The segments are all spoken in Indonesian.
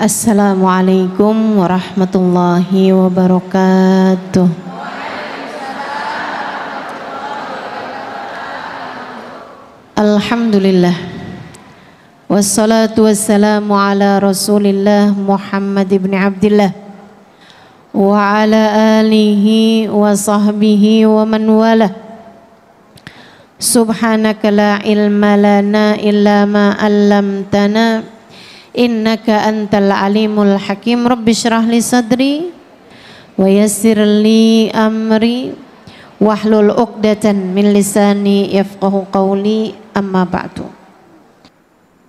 Assalamualaikum warahmatullahi wabarakatuh. Alhamdulillah. Wassalatu wassalamu ala Rasulillah Muhammad ibn Abdillah wa ala alihi wa sahbihi wa man wala. Subhanaka la ilma lana illa ma 'allamtana innaka antal alimul hakim. Rabbi shrah li sadri wa yassir li amri wahlul 'uqdatan min lisani yafqahu qawli, amma ba'du.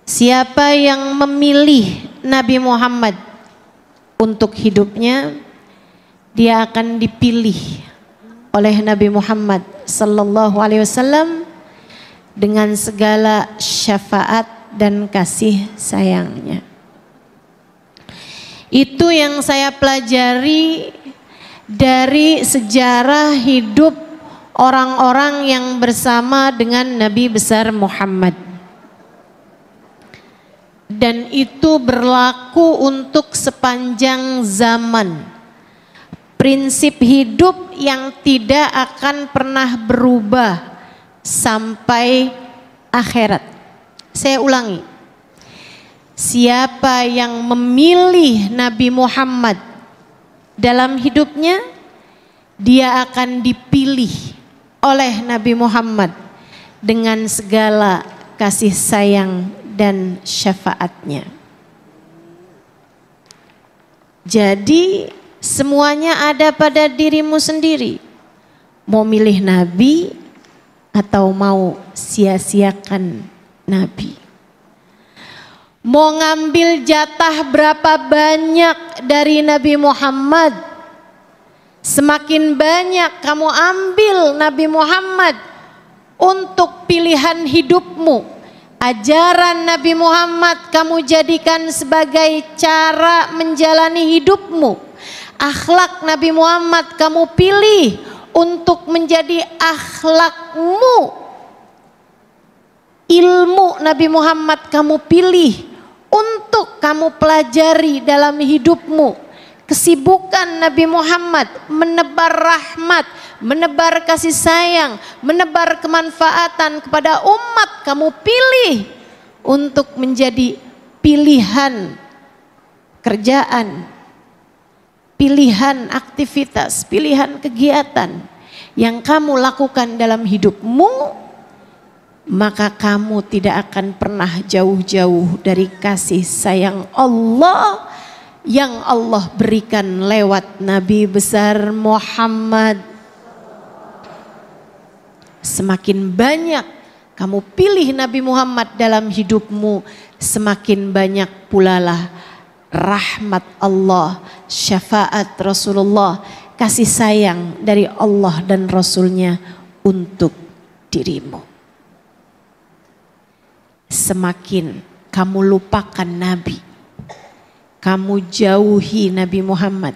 Siapa yang memilih Nabi Muhammad untuk hidupnya, dia akan dipilih oleh Nabi Muhammad sallallahu alaihi wasallam dengan segala syafaat dan kasih sayangnya. Itu yang saya pelajari dari sejarah hidup orang-orang yang bersama dengan Nabi besar Muhammad. Dan itu berlaku untuk sepanjang zaman. Prinsip hidup yang tidak akan pernah berubah sampai akhirat. Saya ulangi, siapa yang memilih Nabi Muhammad dalam hidupnya, dia akan dipilih oleh Nabi Muhammad dengan segala kasih sayang dan syafaatnya. Jadi semuanya ada pada dirimu sendiri. Mau milih Nabi atau mau sia-siakan Nabi. Mau ngambil jatah berapa banyak dari Nabi Muhammad, semakin banyak kamu ambil Nabi Muhammad untuk pilihan hidupmu. Ajaran Nabi Muhammad kamu jadikan sebagai cara menjalani hidupmu. Akhlak Nabi Muhammad kamu pilih untuk menjadi akhlakmu. Ilmu Nabi Muhammad kamu pilih untuk kamu pelajari dalam hidupmu. Kesibukan Nabi Muhammad menebar rahmat, menebar kasih sayang, menebar kemanfaatan kepada umat kamu pilih untuk menjadi pilihan kerjaan, pilihan aktivitas, pilihan kegiatan yang kamu lakukan dalam hidupmu. Maka kamu tidak akan pernah jauh-jauh dari kasih sayang Allah yang Allah berikan lewat Nabi besar Muhammad. Semakin banyak kamu pilih Nabi Muhammad dalam hidupmu, semakin banyak pula lah rahmat Allah, syafaat Rasulullah, kasih sayang dari Allah dan Rasulnya untuk dirimu. Semakin kamu lupakan Nabi, kamu jauhi Nabi Muhammad,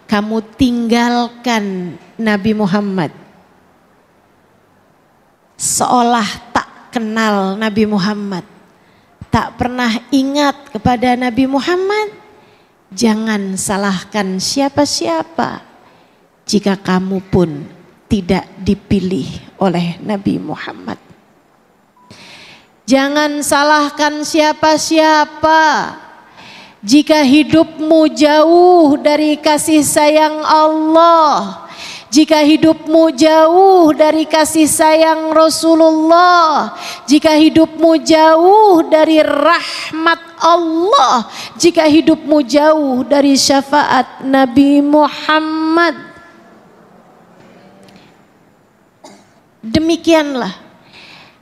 kamu tinggalkan Nabi Muhammad, seolah tak kenal Nabi Muhammad, tak pernah ingat kepada Nabi Muhammad, jangan salahkan siapa-siapa jika kamu pun tidak dipilih oleh Nabi Muhammad. Jangan salahkan siapa-siapa jika hidupmu jauh dari kasih sayang Allah, jika hidupmu jauh dari kasih sayang Rasulullah, jika hidupmu jauh dari rahmat Allah, jika hidupmu jauh dari syafaat Nabi Muhammad. Demikianlah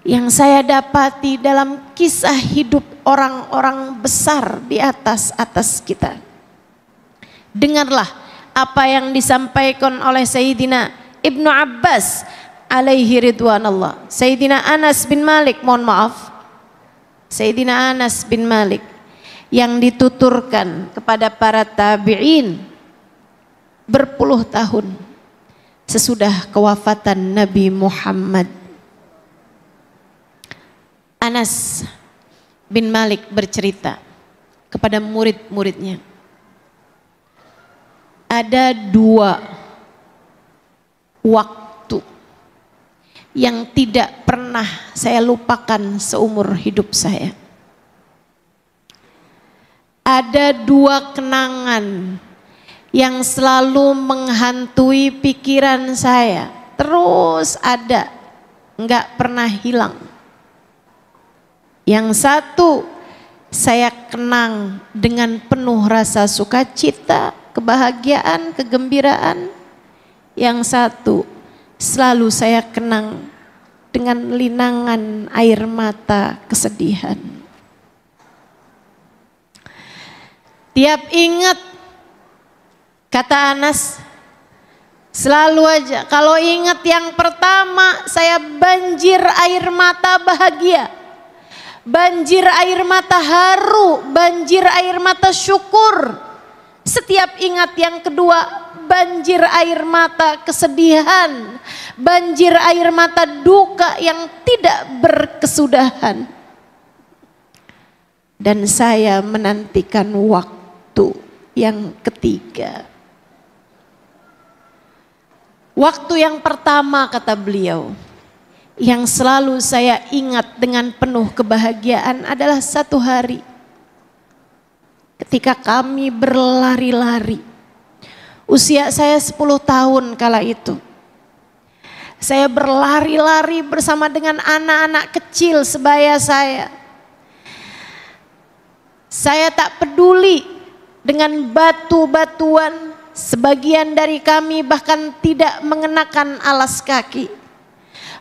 yang saya dapati dalam kisah hidup orang-orang besar di atas kita. Dengarlah apa yang disampaikan oleh Sayyidina Ibnu Abbas alaihi ridwanallah. Sayyidina Anas bin Malik, mohon maaf, Sayyidina Anas bin Malik yang dituturkan kepada para tabi'in berpuluh tahun sesudah kewafatan Nabi Muhammad. Anas bin Malik bercerita, kepada murid-muridnya. Ada 2 waktu yang tidak pernah saya lupakan seumur hidup saya. Ada 2 kenangan yang selalu menghantui pikiran saya, terus ada, nggak pernah hilang. Yang satu saya kenang dengan penuh rasa sukacita, kebahagiaan, kegembiraan. Yang satu selalu saya kenang dengan linangan air mata kesedihan. Tiap ingat, kata Anas, selalu aja kalau ingat yang pertama saya banjir air mata bahagia, banjir air mata haru, banjir air mata syukur. Setiap ingat yang kedua, banjir air mata kesedihan, banjir air mata duka yang tidak berkesudahan. Dan saya menantikan waktu yang ketiga. Waktu yang pertama, kata beliau, yang selalu saya ingat dengan penuh kebahagiaan adalah satu hari ketika kami berlari-lari. Usia saya 10 tahun kala itu. Saya berlari-lari bersama dengan anak-anak kecil sebaya saya. Saya tak peduli dengan batu-batuan. Sebagian dari kami bahkan tidak mengenakan alas kaki.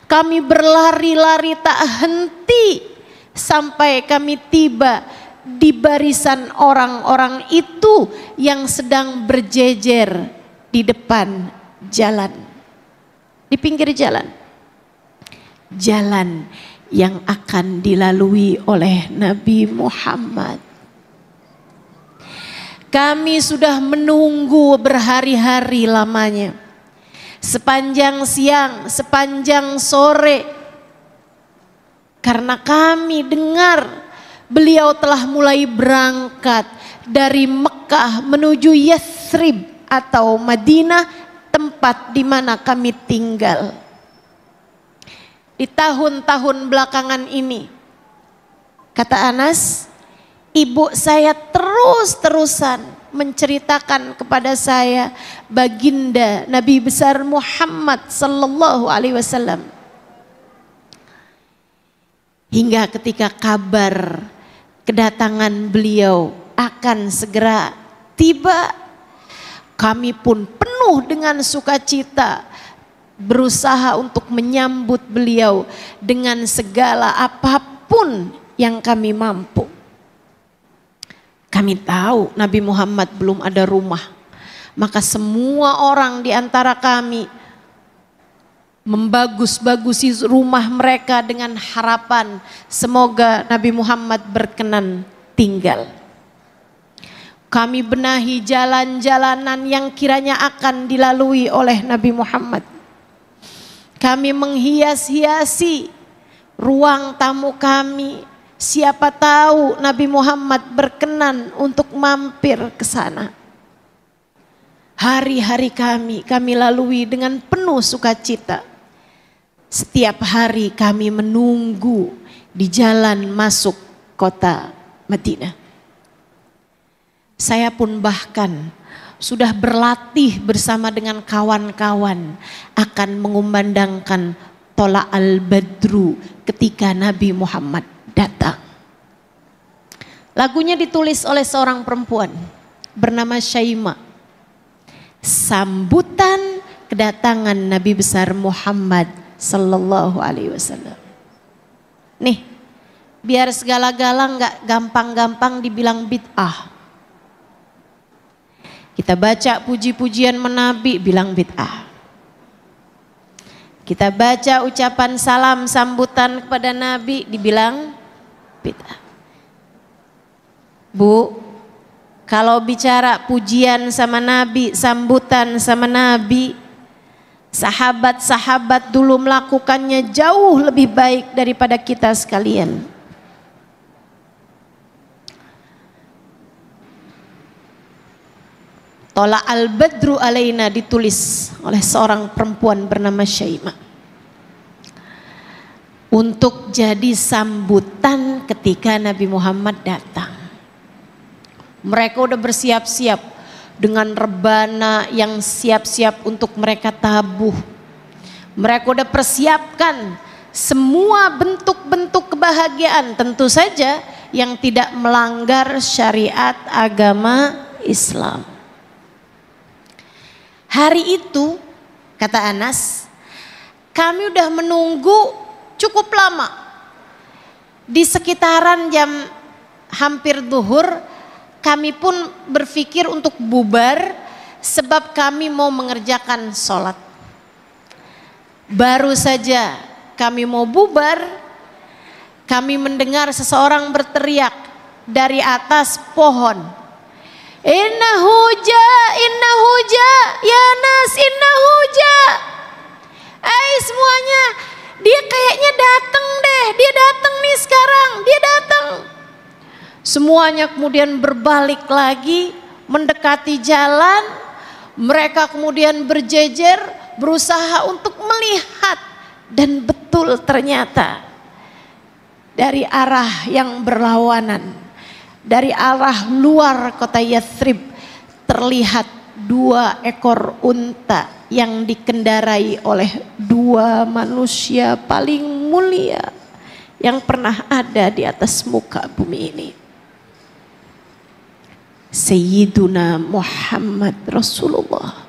Kami berlari-lari tak henti sampai kami tiba di barisan orang-orang itu yang sedang berjejer di depan jalan, di pinggir jalan. Jalan yang akan dilalui oleh Nabi Muhammad. Kami sudah menunggu berhari-hari lamanya. Sepanjang siang, sepanjang sore. Karena kami dengar beliau telah mulai berangkat dari Mekah menuju Yathrib atau Madinah, tempat di mana kami tinggal. Di tahun-tahun belakangan ini, kata Anas, ibu saya terus-terusan menceritakan kepada saya baginda Nabi besar Muhammad sallallahu alaihi wasallam. Hingga ketika kabar kedatangan beliau akan segera tiba, kami pun penuh dengan sukacita berusaha untuk menyambut beliau dengan segala apapun yang kami mampu. Kami tahu Nabi Muhammad belum ada rumah, maka semua orang di antara kami membagus-bagusi rumah mereka dengan harapan semoga Nabi Muhammad berkenan tinggal. Kami benahi jalan-jalanan yang kiranya akan dilalui oleh Nabi Muhammad. Kami menghias-hiasi ruang tamu kami. Siapa tahu Nabi Muhammad berkenan untuk mampir ke sana. Hari-hari kami lalui dengan penuh sukacita. Setiap hari kami menunggu di jalan masuk kota Madinah. Saya pun bahkan sudah berlatih bersama dengan kawan-kawan akan mengumandangkan Tola al-Badru ketika Nabi Muhammad datang. Lagunya ditulis oleh seorang perempuan bernama Syaima. Sambutan kedatangan Nabi besar Muhammad sallallahu alaihi wasallam. Nih, biar segala-gala nggak gampang-gampang dibilang bid'ah. Kita baca puji-pujian menabi bilang bid'ah. Kita baca ucapan salam sambutan kepada Nabi dibilang bid'ah. Bu, kalau bicara pujian sama Nabi, sambutan sama Nabi, sahabat-sahabat dulu melakukannya jauh lebih baik daripada kita sekalian. Tola al-badru alaina ditulis oleh seorang perempuan bernama Syaimah untuk jadi sambutan ketika Nabi Muhammad datang. Mereka udah bersiap-siap dengan rebana yang siap-siap untuk mereka tabuh. Mereka udah persiapkan semua bentuk-bentuk kebahagiaan, tentu saja yang tidak melanggar syariat agama Islam. Hari itu, kata Anas, kami udah menunggu cukup lama. Di sekitaran jam hampir zuhur, kami pun berpikir untuk bubar sebab kami mau mengerjakan sholat. Baru saja kami mau bubar, kami mendengar seseorang berteriak dari atas pohon. Inna huja, ya Nas, inna huja. Semuanya, dia kayaknya datang deh, dia datang nih sekarang, dia datang. Semuanya kemudian berbalik lagi, mendekati jalan. Mereka kemudian berjejer, berusaha untuk melihat. Dan betul ternyata dari arah yang berlawanan, dari arah luar kota Yathrib terlihat 2 ekor unta yang dikendarai oleh 2 manusia paling mulia yang pernah ada di atas muka bumi ini. Sayyiduna Muhammad Rasulullah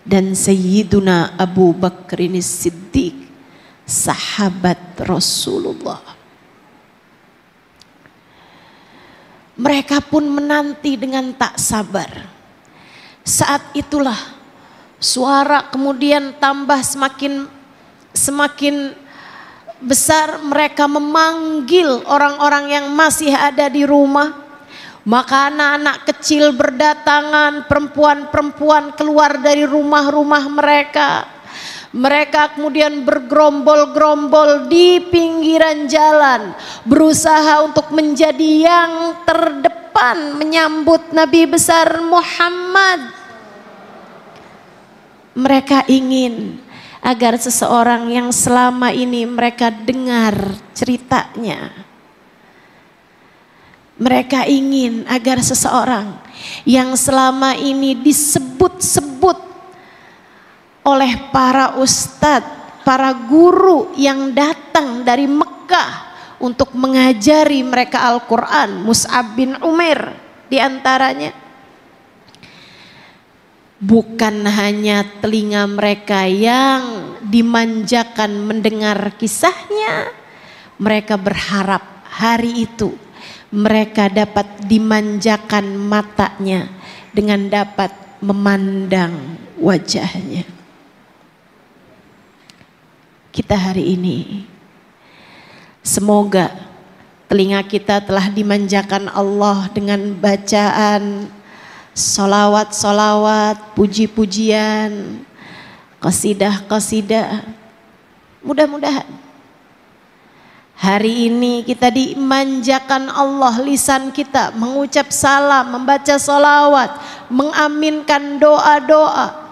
dan Sayyiduna Abu Bakrin Siddiq, sahabat Rasulullah. Mereka pun menanti dengan tak sabar. Saat itulah suara kemudian tambah semakin besar. Mereka memanggil orang-orang yang masih ada di rumah. Maka anak-anak kecil berdatangan, perempuan-perempuan keluar dari rumah-rumah mereka. Mereka kemudian bergerombol-gerombol di pinggiran jalan, berusaha untuk menjadi yang terdepan menyambut Nabi besar Muhammad. Mereka ingin agar seseorang yang selama ini mereka dengar ceritanya. Mereka ingin agar seseorang yang selama ini disebut-sebut oleh para ustadz, para guru yang datang dari Mekah untuk mengajari mereka Al-Quran, Mus'ab bin Umair diantaranya. Bukan hanya telinga mereka yang dimanjakan mendengar kisahnya, mereka berharap hari itu mereka dapat dimanjakan matanya dengan dapat memandang wajahnya. Kita hari ini, semoga telinga kita telah dimanjakan Allah dengan bacaan solawat-solawat, puji-pujian, qasidah-qasidah. Mudah-mudahan hari ini kita dimanjakan Allah lisan kita, mengucap salam, membaca solawat, mengaminkan doa-doa.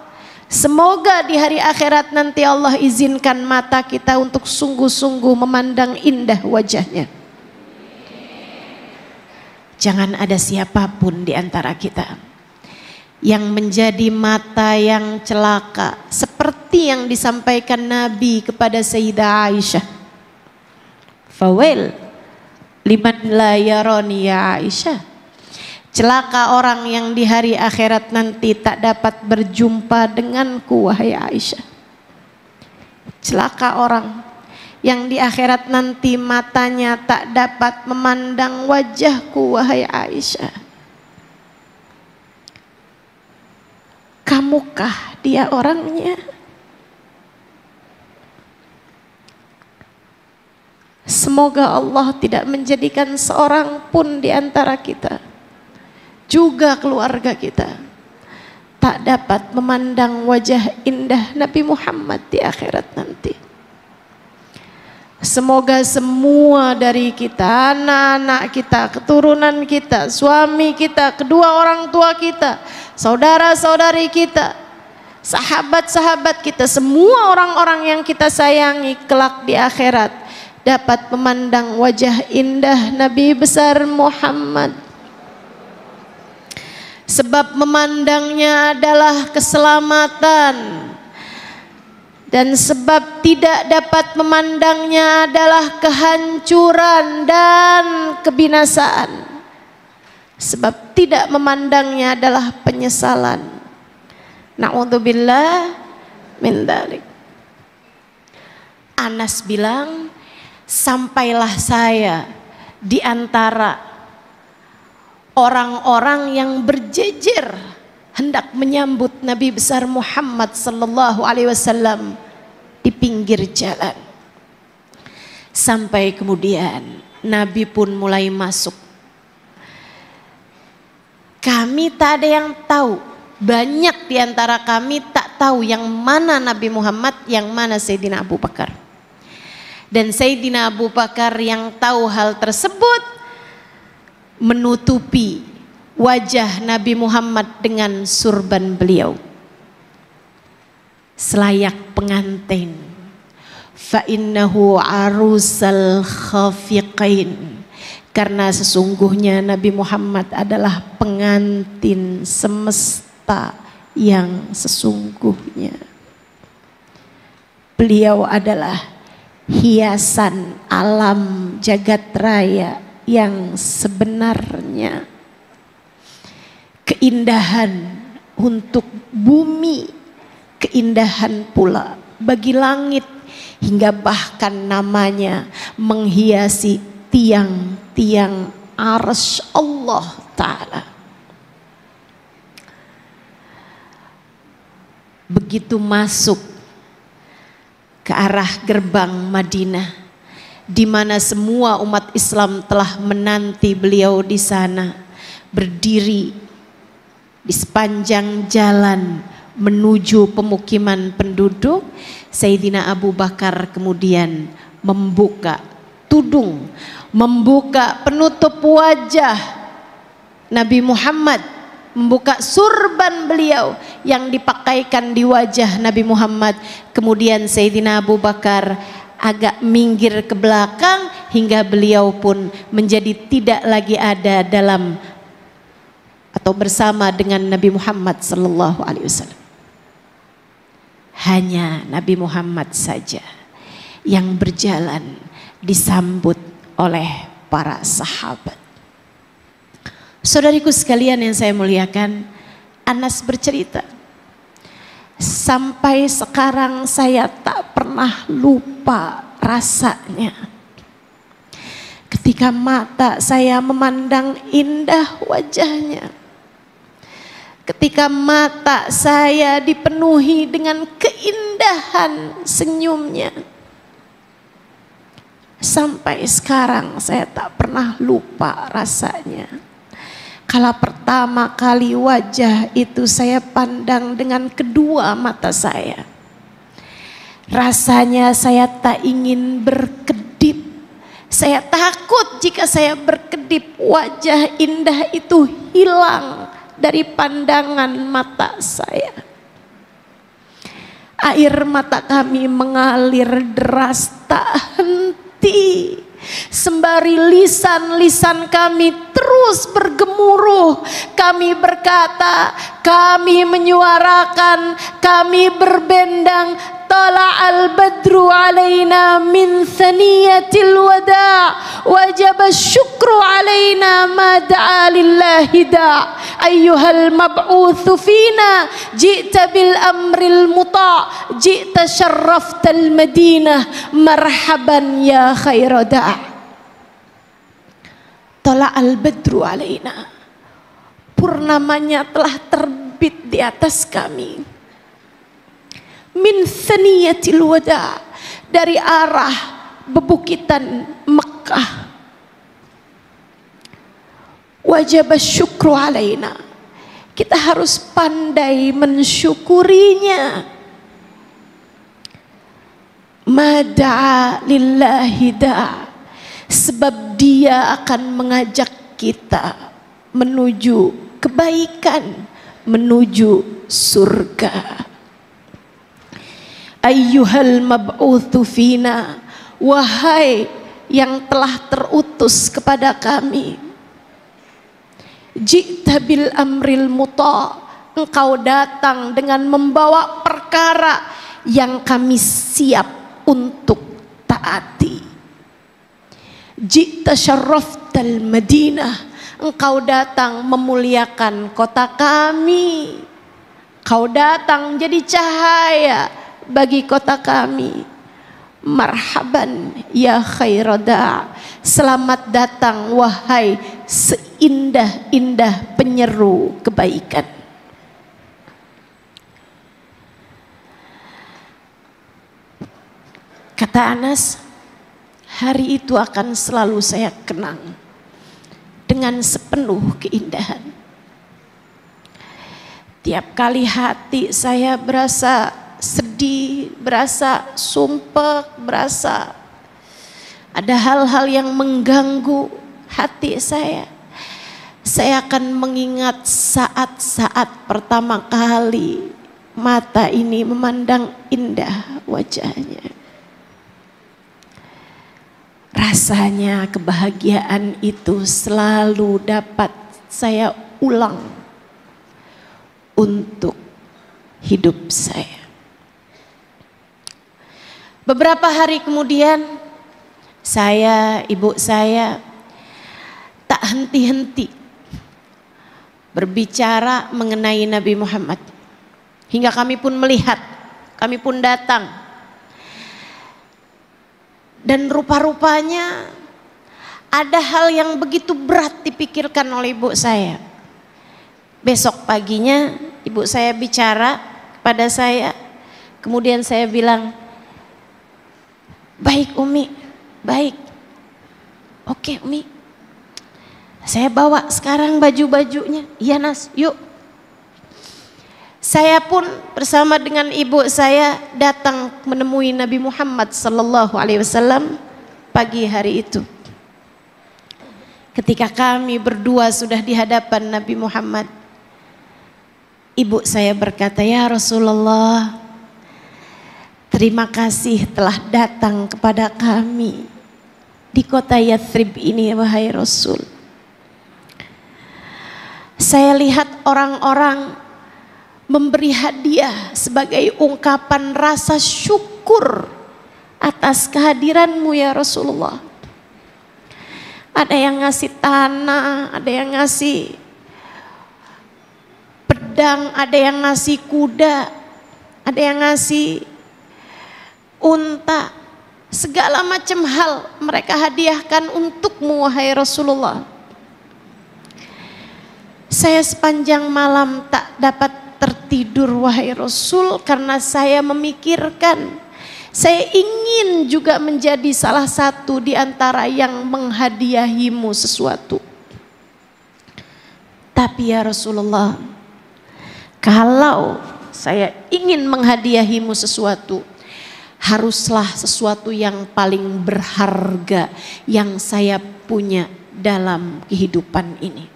Semoga di hari akhirat nanti Allah izinkan mata kita untuk sungguh-sungguh memandang indah wajahnya. Jangan ada siapapun di antara kita yang menjadi mata yang celaka, seperti yang disampaikan Nabi kepada Sayyidah Aisyah. Fawail liman la yarani ya Aisyah. Celaka orang yang di hari akhirat nanti tak dapat berjumpa denganku wahai Aisyah. Celaka orang yang di akhirat nanti matanya tak dapat memandang wajahku wahai Aisyah. Kamukah dia orangnya? Semoga Allah tidak menjadikan seorang pun di antara kita, juga keluarga kita, tak dapat memandang wajah indah Nabi Muhammad di akhirat nanti. Semoga semua dari kita, anak-anak kita, keturunan kita, suami kita, kedua orang tua kita, saudara-saudari kita, sahabat-sahabat kita, semua orang-orang yang kita sayangi kelak di akhirat dapat memandang wajah indah Nabi besar Muhammad. Sebab memandangnya adalah keselamatan, dan sebab tidak dapat memandangnya adalah kehancuran dan kebinasaan. Sebab tidak memandangnya adalah penyesalan. Na'udzubillah min dzalik. Anas bilang, sampailah saya di antara orang-orang yang berjejer hendak menyambut Nabi besar Muhammad sallallahu alaihi wasallam di pinggir jalan. Sampai kemudian Nabi pun mulai masuk. Kami tak ada yang tahu, banyak di antara kami tak tahu yang mana Nabi Muhammad, yang mana Sayyidina Abu Bakar. Dan Sayyidina Abu Bakar yang tahu hal tersebut menutupi wajah Nabi Muhammad dengan surban beliau selayak pengantin. Fa innahu arusal khafiqain, karena sesungguhnya Nabi Muhammad adalah pengantin semesta yang sesungguhnya. Beliau adalah hiasan alam jagat raya yang sebenarnya. Keindahan untuk bumi, keindahan pula bagi langit, hingga bahkan namanya menghiasi tiang-tiang arsy Allah Ta'ala. Begitu masuk ke arah gerbang Madinah, di mana semua umat Islam telah menanti beliau di sana, berdiri di sepanjang jalan menuju pemukiman penduduk. Sayyidina Abu Bakar kemudian membuka tudung, membuka penutup wajah Nabi Muhammad, membuka surban beliau yang dipakaikan di wajah Nabi Muhammad. Kemudian Sayyidina Abu Bakar agak minggir ke belakang hingga beliau pun menjadi tidak lagi ada dalam atau bersama dengan Nabi Muhammad sallallahu alaihi wasallam. Hanya Nabi Muhammad saja yang berjalan disambut oleh para sahabat. Saudariku sekalian yang saya muliakan, Anas bercerita, sampai sekarang saya tak pernah lupa rasanya ketika mata saya memandang indah wajahnya. Ketika mata saya dipenuhi dengan keindahan senyumnya. Sampai sekarang saya tak pernah lupa rasanya. Kala pertama kali wajah itu saya pandang dengan kedua mata saya. Rasanya saya tak ingin berkedip. Saya takut jika saya berkedip wajah indah itu hilang dari pandangan mata saya. Air mata kami mengalir deras tak henti, sembari lisan-lisan kami terus bergemuruh. Kami berkata, kami menyuarakan, kami berbendang, tala'al badru alaina min thaniyatil wada' wajaba syukru alaina ma da'a lillahi da' ayyuhal mab'uthu fina ji'ta bil amril muta' ji'ta syarraftal madinah marhaban ya khaira da'. Tala'al badru alaina, purnamanya telah terbit di atas kami. Min thaniyatil wada', dari arah bebukitan Mekah. Wajib syukru alaina, kita harus pandai mensyukurinya. Mada'a lillahi da', sebab dia akan mengajak kita menuju kebaikan, menuju surga. Ayyuhal mab'utsu fina, wahai yang telah terutus kepada kami. Ji'ta bil amril muta', engkau datang dengan membawa perkara yang kami siap untuk taati. Ji'ta syarraftal Madinah, engkau datang memuliakan kota kami. Kau datang jadi cahaya bagi kota kami. Marhaban ya khairada', selamat datang wahai seindah-indah penyeru kebaikan. Kata Anas, hari itu akan selalu saya kenang dengan sepenuh keindahan. Tiap kali hati saya berasa sedih, berasa sumpek, berasa ada hal-hal yang mengganggu hati saya akan mengingat saat-saat pertama kali mata ini memandang indah wajahnya. Rasanya kebahagiaan itu selalu dapat saya ulang untuk hidup saya. Beberapa hari kemudian ibu saya tak henti-henti berbicara mengenai Nabi Muhammad. Hingga kami pun melihat, kami pun datang. Dan rupa-rupanya ada hal yang begitu berat dipikirkan oleh ibu saya. Besok paginya ibu saya bicara kepada saya. Kemudian saya bilang, baik Umi, baik. Oke Umi, saya bawa sekarang baju-bajunya. Iya Nas, yuk. Saya pun bersama dengan ibu saya datang menemui Nabi Muhammad sallallahu alaihi wasallam pagi hari itu. Ketika kami berdua sudah di hadapan Nabi Muhammad, ibu saya berkata, "Ya Rasulullah, terima kasih telah datang kepada kami di kota Yathrib ini, wahai Rasul. Saya lihat orang-orang memberi hadiah sebagai ungkapan rasa syukur atas kehadiranmu ya Rasulullah. Ada yang ngasih tanah, ada yang ngasih pedang, ada yang ngasih kuda, ada yang ngasih unta. Segala macam hal mereka hadiahkan untukmu wahai Rasulullah. Saya sepanjang malam tak dapat tertidur wahai Rasul, karena saya memikirkan saya ingin juga menjadi salah satu di antara yang menghadiahimu sesuatu. Tapi ya Rasulullah, kalau saya ingin menghadiahimu sesuatu, haruslah sesuatu yang paling berharga yang saya punya dalam kehidupan ini.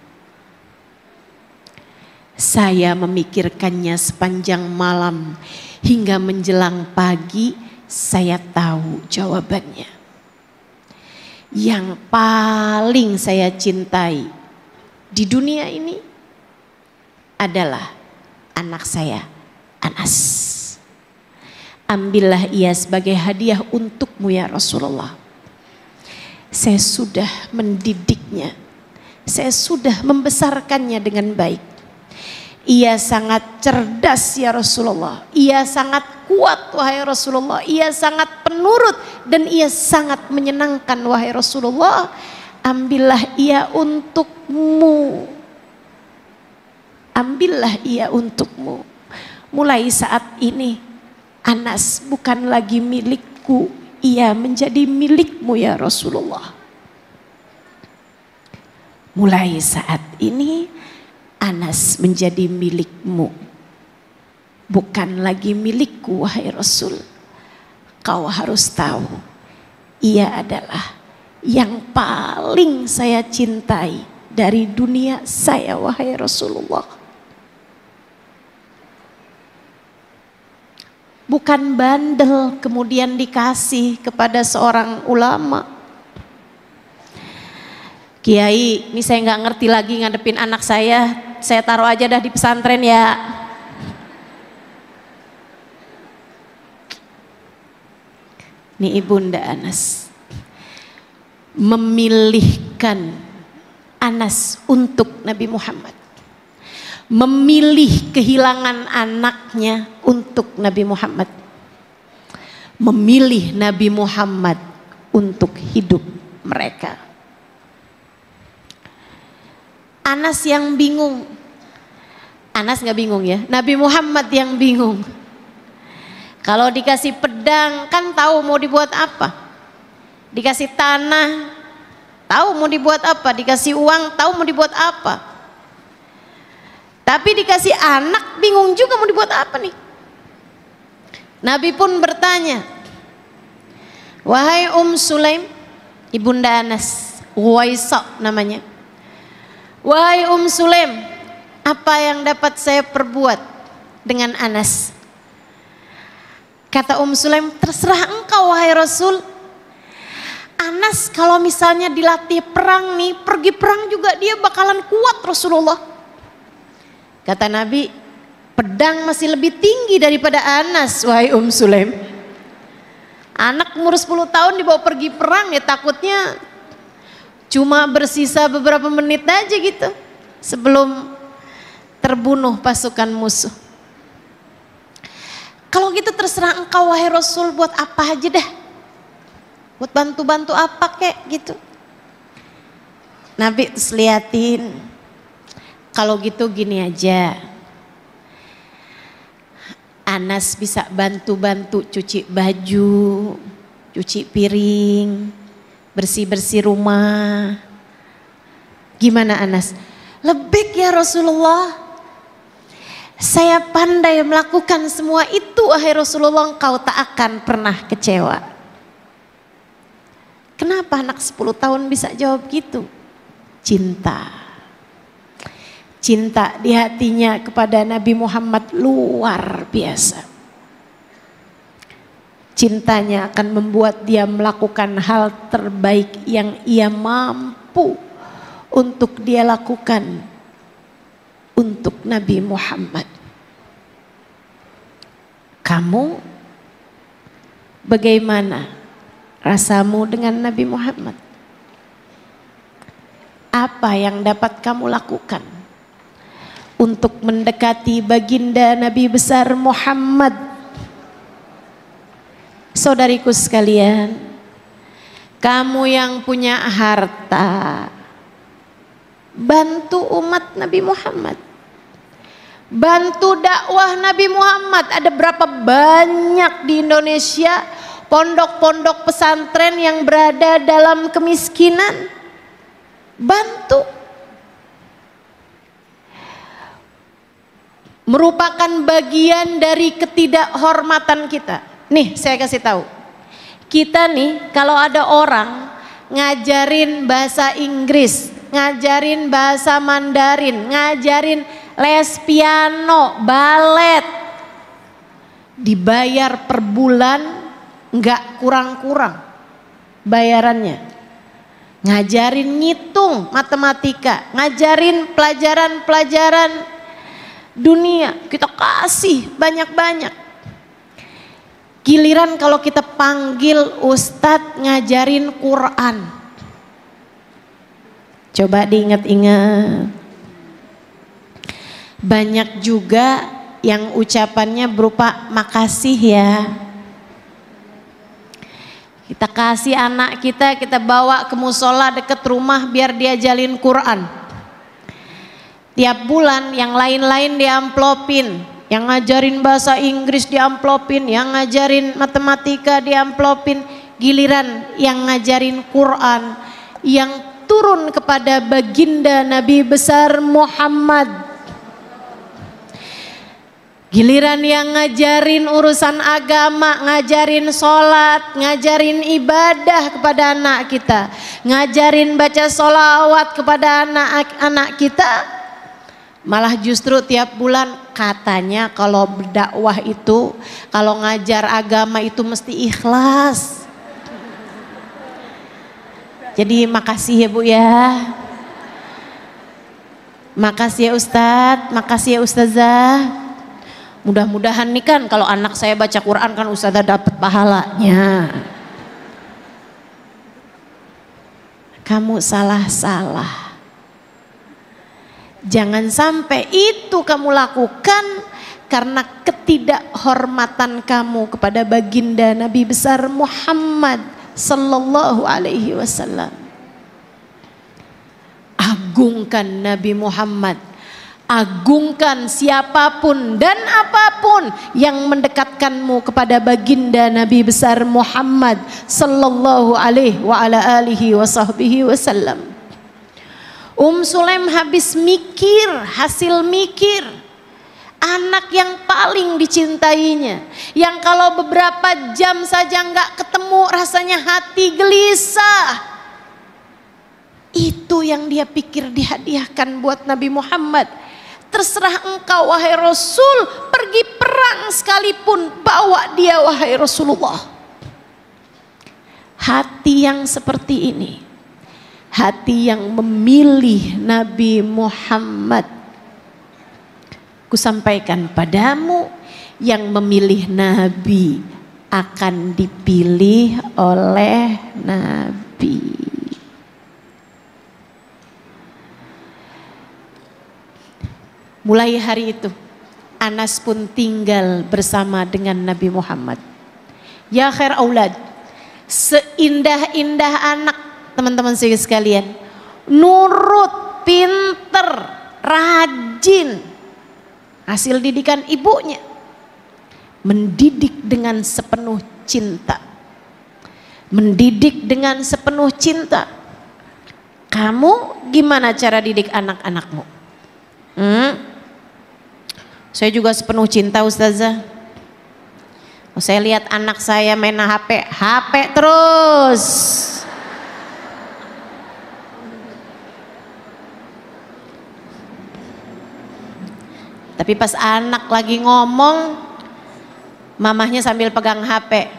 Saya memikirkannya sepanjang malam hingga menjelang pagi. Saya tahu jawabannya. Yang paling saya cintai di dunia ini adalah anak saya, Anas. Ambillah ia sebagai hadiah untukmu ya Rasulullah. Saya sudah mendidiknya, saya sudah membesarkannya dengan baik. Ia sangat cerdas ya Rasulullah. Ia sangat kuat wahai Rasulullah. Ia sangat penurut dan ia sangat menyenangkan wahai Rasulullah. Ambillah ia untukmu. Ambillah ia untukmu. Mulai saat ini Anas bukan lagi milikku. Ia menjadi milikmu ya Rasulullah. Mulai saat ini Anas menjadi milikmu, bukan lagi milikku wahai Rasul. engkau harus tahu, ia adalah yang paling saya cintai dari dunia saya, wahai Rasulullah. Bukan bandel kemudian dikasih kepada seorang ulama. Kiai, ini saya nggak ngerti lagi ngadepin anak saya taruh aja dah di pesantren ya. Ini Ibunda Anas memilihkan Anas untuk Nabi Muhammad, memilih kehilangan anaknya untuk Nabi Muhammad, memilih Nabi Muhammad untuk hidup mereka. Anas yang bingung, Anas nggak bingung ya, Nabi Muhammad yang bingung. Kalau dikasih pedang kan tahu mau dibuat apa, dikasih tanah tahu mau dibuat apa, dikasih uang tahu mau dibuat apa. Tapi dikasih anak bingung juga mau dibuat apa nih. Nabi pun bertanya, wahai Sulaim, Ibunda Anas, Uwaisa namanya. Wahai Sulaim, apa yang dapat saya perbuat dengan Anas? Kata Sulaim, terserah engkau wahai Rasul. Anas kalau misalnya dilatih perang nih, pergi perang juga dia bakalan kuat Rasulullah. Kata Nabi, pedang masih lebih tinggi daripada Anas wahai Sulaim. Anak umur 10 tahun dibawa pergi perang ya takutnya cuma bersisa beberapa menit aja gitu sebelum terbunuh pasukan musuh. Kalau gitu terserah engkau wahai Rasul, buat apa aja dah, buat bantu-bantu apa kek gitu. Nabi terus liatin, kalau gitu gini aja, Anas bisa bantu-bantu cuci baju, cuci piring, bersih-bersih rumah. Gimana Anas? Lebih ya Rasulullah, saya pandai melakukan semua itu wahai Rasulullah, engkau tak akan pernah kecewa. Kenapa anak 10 tahun bisa jawab gitu? Cinta. Cinta di hatinya kepada Nabi Muhammad luar biasa. Cintanya akan membuat dia melakukan hal terbaik yang ia mampu untuk dia lakukan untuk Nabi Muhammad. Kamu bagaimana rasamu dengan Nabi Muhammad? Apa yang dapat kamu lakukan untuk mendekati baginda Nabi besar Muhammad? Saudariku sekalian, kamu yang punya harta, bantu umat Nabi Muhammad, bantu dakwah Nabi Muhammad. Ada berapa banyak di Indonesia pondok-pondok pesantren yang berada dalam kemiskinan? Bantu. Merupakan bagian dari ketidakhormatan kita. Nih saya kasih tahu, kita nih kalau ada orang ngajarin bahasa Inggris, ngajarin bahasa Mandarin, ngajarin les piano, balet, dibayar per bulan nggak kurang-kurang bayarannya. Ngajarin ngitung matematika, ngajarin pelajaran-pelajaran dunia, kita kasih banyak-banyak. Giliran kalau kita panggil ustadz ngajarin Quran, coba diingat-ingat. Banyak juga yang ucapannya berupa makasih ya. Kita kasih anak kita bawa ke musola deket rumah biar dia jalin Quran. Tiap bulan yang lain-lain diamplopin. Yang ngajarin bahasa Inggris diamplopin, yang ngajarin matematika diamplopin. Giliran yang ngajarin Quran, yang turun kepada baginda Nabi besar Muhammad, Giliran yang ngajarin urusan agama, ngajarin sholat, ngajarin ibadah kepada anak kita, ngajarin baca sholawat kepada anak-anak kita, malah justru tiap bulan katanya kalau berdakwah itu, kalau ngajar agama itu mesti ikhlas. Jadi makasih ya Bu ya. Makasih ya Ustadz, makasih ya Ustazah. Mudah-mudahan nih kan kalau anak saya baca Quran kan Ustazah dapat pahalanya. Kamu salah-salah. Jangan sampai itu kamu lakukan karena ketidakhormatan kamu kepada baginda Nabi besar Muhammad sallallahu alaihi wasallam. Agungkan Nabi Muhammad, agungkan siapapun dan apapun yang mendekatkanmu kepada baginda Nabi besar Muhammad sallallahu alaihi wa ala alihi wa sahbihi wasallam. Sulaim habis mikir, hasil mikir, anak yang paling dicintainya, yang kalau beberapa jam saja nggak ketemu rasanya hati gelisah. Itu yang dia pikir dihadiahkan buat Nabi Muhammad. Terserah engkau wahai Rasul, pergi perang sekalipun, bawa dia wahai Rasulullah. Hati yang seperti ini, hati yang memilih Nabi Muhammad. Kusampaikan padamu, yang memilih Nabi akan dipilih oleh Nabi. Mulai hari itu Anas pun tinggal bersama dengan Nabi Muhammad. Ya khair aulad, seindah-indah anak teman-teman sekalian, nurut, pinter, rajin, hasil didikan ibunya, mendidik dengan sepenuh cinta, mendidik dengan sepenuh cinta. Kamu gimana cara didik anak-anakmu? Saya juga sepenuh cinta Ustazah. Saya lihat anak saya main HP terus. Tapi pas anak lagi ngomong, mamahnya sambil pegang HP.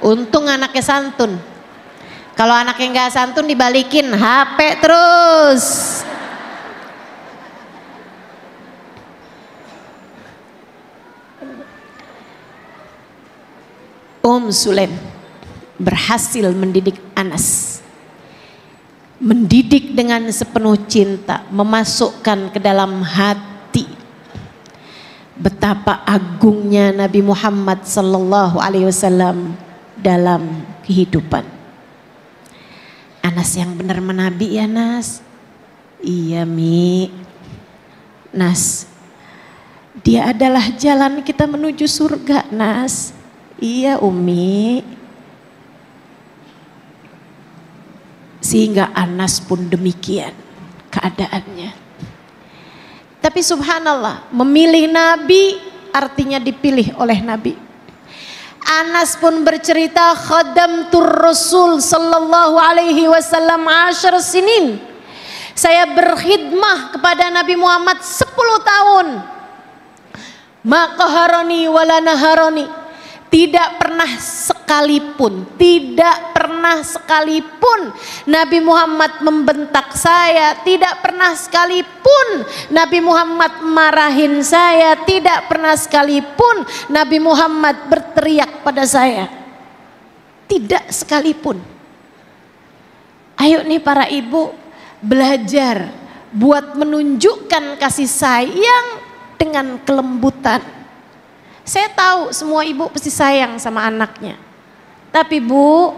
Untung anaknya santun. Kalau anaknya nggak santun dibalikin HP terus. Sulaim berhasil mendidik Anas. Mendidik dengan sepenuh cinta, memasukkan ke dalam hati betapa agungnya Nabi Muhammad sallallahu alaihi wasallam dalam kehidupan. Anas yang benar menabi ya Nas. Iya Mi. Nas, dia adalah jalan kita menuju surga Nas. Iya Umi. Sehingga Anas pun demikian keadaannya. Tapi subhanallah, memilih Nabi artinya dipilih oleh Nabi. Anas pun bercerita, khadamtur Rasul sallallahu alaihi wasallam 10 sinin. Saya berkhidmah kepada Nabi Muhammad 10 tahun. Ma qaharani wala naharani. Tidak pernah sekalipun Nabi Muhammad membentak saya, tidak pernah sekalipun Nabi Muhammad marahin saya, tidak pernah sekalipun Nabi Muhammad berteriak pada saya. Tidak sekalipun. Ayo nih para ibu, belajar buat menunjukkan kasih sayang dengan kelembutan. Saya tahu semua ibu pasti sayang sama anaknya. Tapi Bu,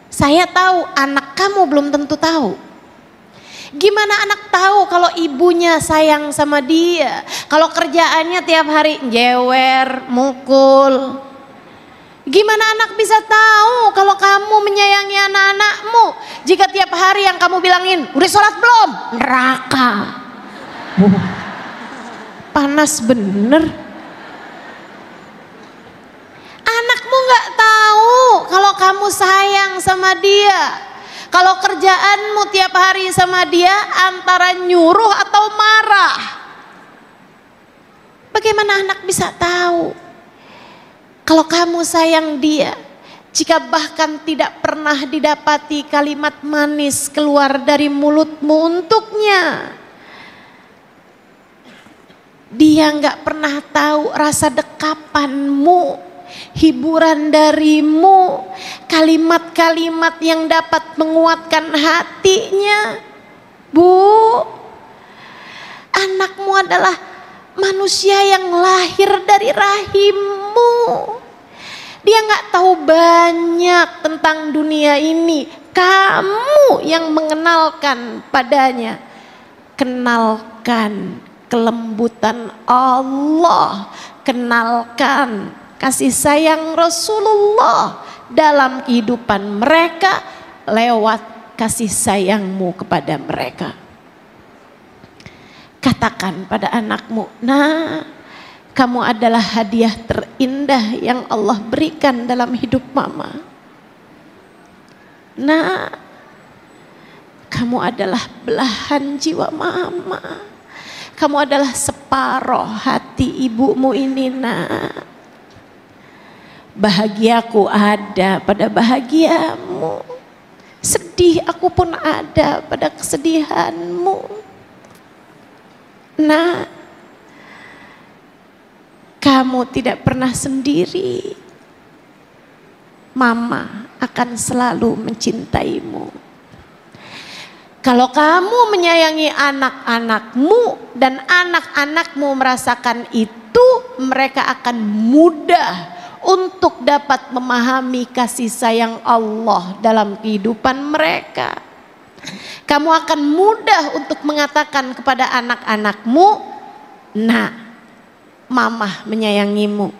saya tahu anak kamu belum tentu tahu. Gimana anak tahu kalau ibunya sayang sama dia? Kalau kerjaannya tiap hari jewer, mukul. Gimana anak bisa tahu kalau kamu menyayangi anak-anakmu jika tiap hari yang kamu bilangin, udah sholat belum? Neraka. Panas bener. Anakmu nggak tahu kalau kamu sayang sama dia. Kalau kerjaanmu tiap hari sama dia antara nyuruh atau marah. Bagaimana anak bisa tahu kalau kamu sayang dia? Jika bahkan tidak pernah didapati kalimat manis keluar dari mulutmu untuknya. Dia nggak pernah tahu rasa dekapanmu, hiburan darimu, kalimat-kalimat yang dapat menguatkan hatinya. Bu, anakmu adalah manusia yang lahir dari rahimmu. Dia nggak tahu banyak tentang dunia ini. Kamu yang mengenalkan padanya. Kenalkan kelembutan Allah. Kenalkan kasih sayang Rasulullah dalam kehidupan mereka lewat kasih sayangmu kepada mereka. Katakan pada anakmu, nah, kamu adalah hadiah terindah yang Allah berikan dalam hidup mama. Nah, kamu adalah belahan jiwa mama. Kamu adalah separoh hati ibumu ini, nak. Bahagiaku ada pada bahagiamu. Sedih aku pun ada pada kesedihanmu. Nah, kamu tidak pernah sendiri. Mama akan selalu mencintaimu. Kalau kamu menyayangi anak-anakmu dan anak-anakmu merasakan itu, mereka akan mudah untuk dapat memahami kasih sayang Allah dalam kehidupan mereka. Kamu akan mudah untuk mengatakan kepada anak-anakmu, nah, mama menyayangimu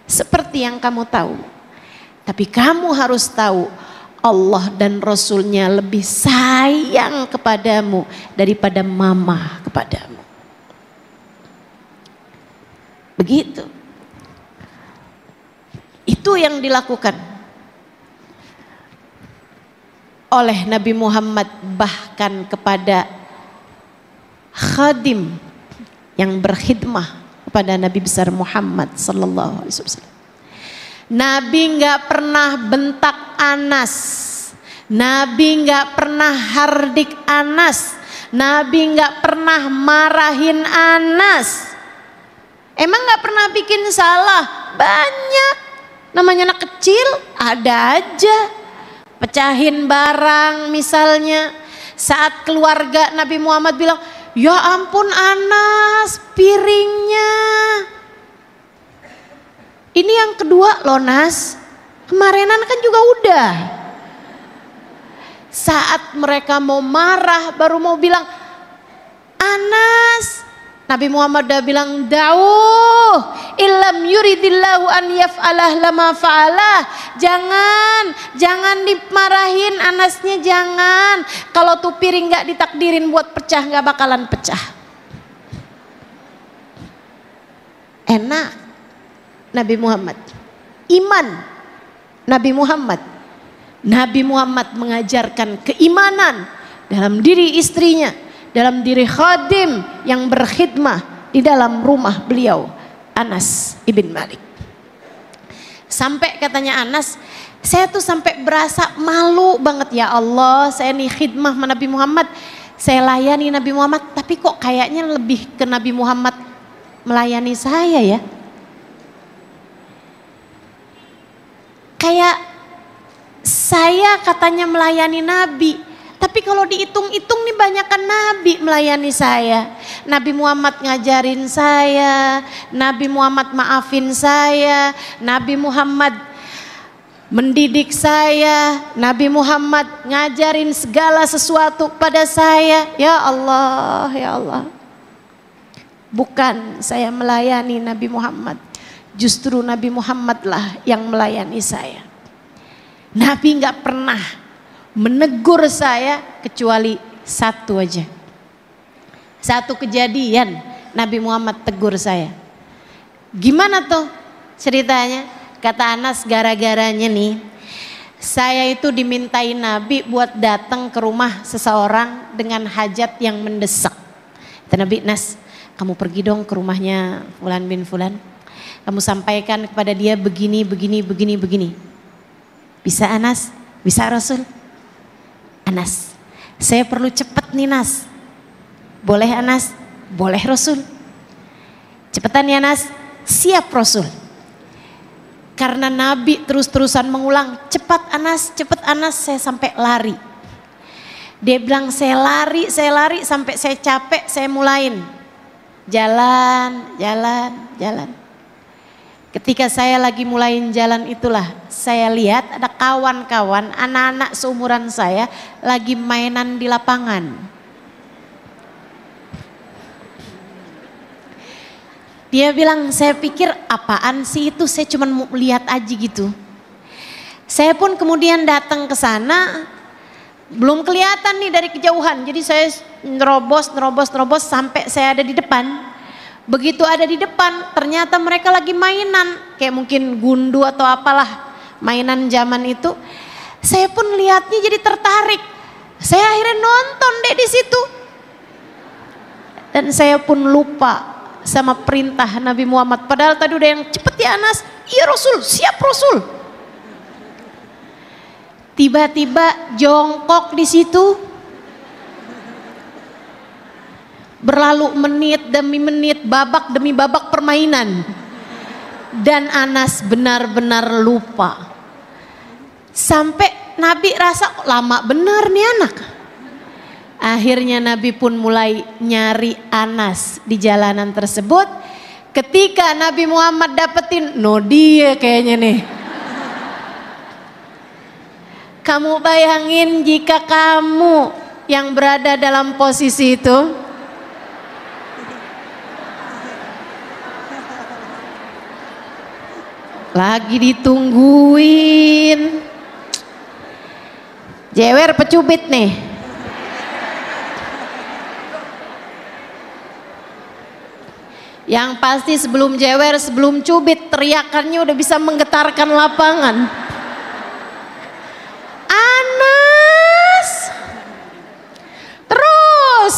seperti yang kamu tahu. Tapi kamu harus tahu Allah dan Rasulnya lebih sayang kepadamu daripada mama kepadamu. Begitu. Itu yang dilakukan oleh Nabi Muhammad bahkan kepada khadim yang berkhidmah kepada Nabi besar Muhammad sallallahu alaihi wasallam. Nabi nggak pernah bentak Anas, Nabi nggak pernah hardik Anas, Nabi nggak pernah marahin Anas. Emang nggak pernah bikin salah? Banyak. Namanya anak kecil ada aja. Pecahin barang misalnya. Saat keluarga Nabi Muhammad bilang, ya ampun Anas, piringnya. Ini yang kedua loh Nas, kemarinan kan juga udah. Saat mereka mau marah baru mau bilang, Anas, Nabi Muhammad udah bilang, Da'uh illam yuridillahu an yaf'alah lama fa'alah. Jangan dimarahin Anasnya, jangan. Kalau tuh piring gak ditakdirin buat pecah, gak bakalan pecah. Enak. Nabi Muhammad, iman Nabi Muhammad. Nabi Muhammad mengajarkan keimanan dalam diri istrinya, dalam diri khadim yang berkhidmah di dalam rumah beliau, Anas ibn Malik. Sampai katanya Anas, saya tuh sampai berasa malu banget, ya Allah, saya nih khidmah sama Nabi Muhammad, saya layani Nabi Muhammad, tapi kok kayaknya lebih ke Nabi Muhammad melayani saya ya. Kayak saya katanya melayani Nabi, tapi kalau dihitung-hitung nih banyakkan Nabi melayani saya. Nabi Muhammad ngajarin saya, Nabi Muhammad maafin saya, Nabi Muhammad mendidik saya, Nabi Muhammad ngajarin segala sesuatu pada saya. Ya Allah, ya Allah. Bukan saya melayani Nabi Muhammad, justru Nabi Muhammadlah yang melayani saya. Nabi nggak pernah menegur saya kecuali satu aja. Satu kejadian Nabi Muhammad tegur saya. Gimana tuh ceritanya? Kata Anas, gara-garanya nih saya itu dimintai Nabi buat datang ke rumah seseorang dengan hajat yang mendesak. Kata Nabi, Nas, kamu pergi dong ke rumahnya Fulan bin Fulan. Kamu sampaikan kepada dia begini, begini, begini, begini. Bisa Anas? Bisa Rasul? Anas, saya perlu cepat nih Nas. Boleh Anas? Boleh Rasul. Cepetan ya Anas. Siap Rasul. Karena Nabi terus-terusan mengulang, cepat Anas, saya sampai lari. Dia bilang saya lari sampai saya capek, saya mulain. Jalan. Ketika saya lagi mulain jalan itulah, saya lihat ada kawan-kawan, anak-anak seumuran saya lagi mainan di lapangan. Dia bilang, saya pikir apaan sih itu, saya cuma mau lihat aja gitu. Saya pun kemudian datang ke sana, belum kelihatan nih dari kejauhan. Jadi saya nerobos sampai saya ada di depan. Begitu ada di depan, ternyata mereka lagi mainan, kayak mungkin gundu atau apalah, mainan zaman itu. Saya pun lihatnya jadi tertarik. Saya akhirnya nonton deh di situ. Dan saya pun lupa sama perintah Nabi Muhammad. Padahal tadi udah yang cepet ya Anas. Iya Rasul, siap Rasul. Tiba-tiba jongkok di situ. Berlalu menit demi menit, babak demi babak permainan. Dan Anas benar-benar lupa. Sampai Nabi rasa lama benar nih anak. Akhirnya Nabi pun mulai nyari Anas di jalanan tersebut. Ketika Nabi Muhammad dapetin, no dia kayaknya nih. Kamu bayangin jika kamu yang berada dalam posisi itu. Lagi ditungguin. Jewer pecubit nih. Yang pasti sebelum jewer, sebelum cubit, teriakannya udah bisa menggetarkan lapangan. Anas! Terus!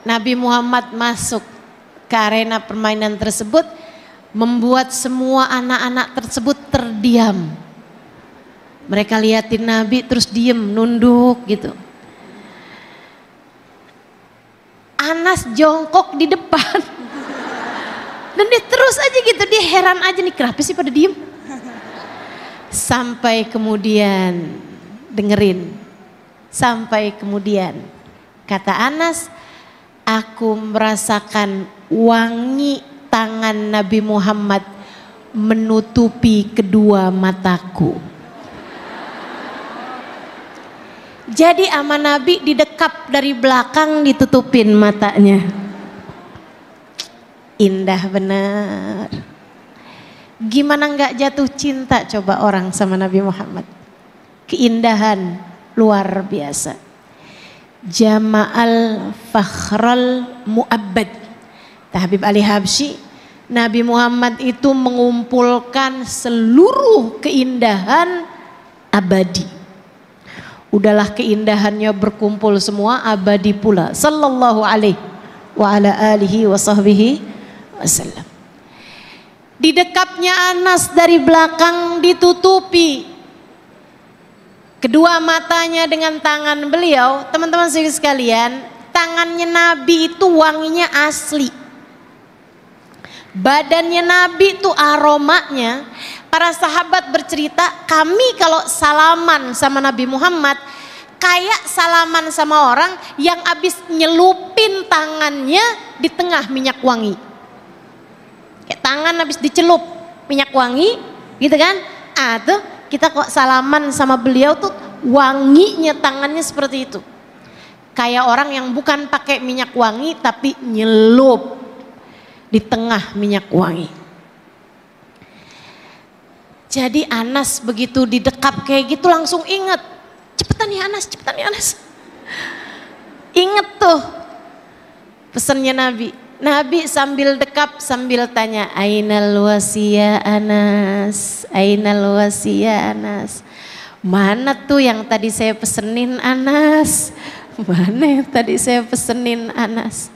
Nabi Muhammad masuk ke arena permainan tersebut, membuat semua anak-anak tersebut terdiam. Mereka liatin Nabi terus diem, nunduk gitu. Anas jongkok di depan. Dan dia terus aja gitu, dia heran aja nih kenapa sih pada diem. Sampai kemudian, dengerin. Sampai kemudian kata Anas, aku merasakan wangi tangan Nabi Muhammad menutupi kedua mataku. Jadi ama Nabi didekap dari belakang, ditutupin matanya. Indah benar. Gimana nggak jatuh cinta coba orang sama Nabi Muhammad. Keindahan luar biasa. Jama'al fakhral mu'abbad. Habib Ali Habsyi, Nabi Muhammad itu mengumpulkan seluruh keindahan abadi. Udahlah keindahannya berkumpul semua, abadi pula. Sallallahu alaihi wa ala alihi wa sahbihi wasallam. Didekapnya Anas dari belakang, ditutupi kedua matanya dengan tangan beliau. Teman-teman sekalian, tangannya Nabi itu wanginya asli. Badannya Nabi itu aromanya. Para sahabat bercerita, kami kalau salaman sama Nabi Muhammad kayak salaman sama orang yang habis nyelupin tangannya di tengah minyak wangi. Kayak tangan habis dicelup minyak wangi gitu kan. Tuh kita kok salaman sama beliau tuh wanginya tangannya seperti itu. Kayak orang yang bukan pakai minyak wangi tapi nyelup di tengah minyak wangi. Jadi Anas begitu didekap kayak gitu langsung inget, cepetan ya Anas, cepetan ya Anas. Inget tuh pesannya Nabi. Nabi sambil dekap sambil tanya, Ainal wasiya Anas, Ainal wasiya Anas. Mana tuh yang tadi saya pesenin Anas? Mana yang tadi saya pesenin Anas?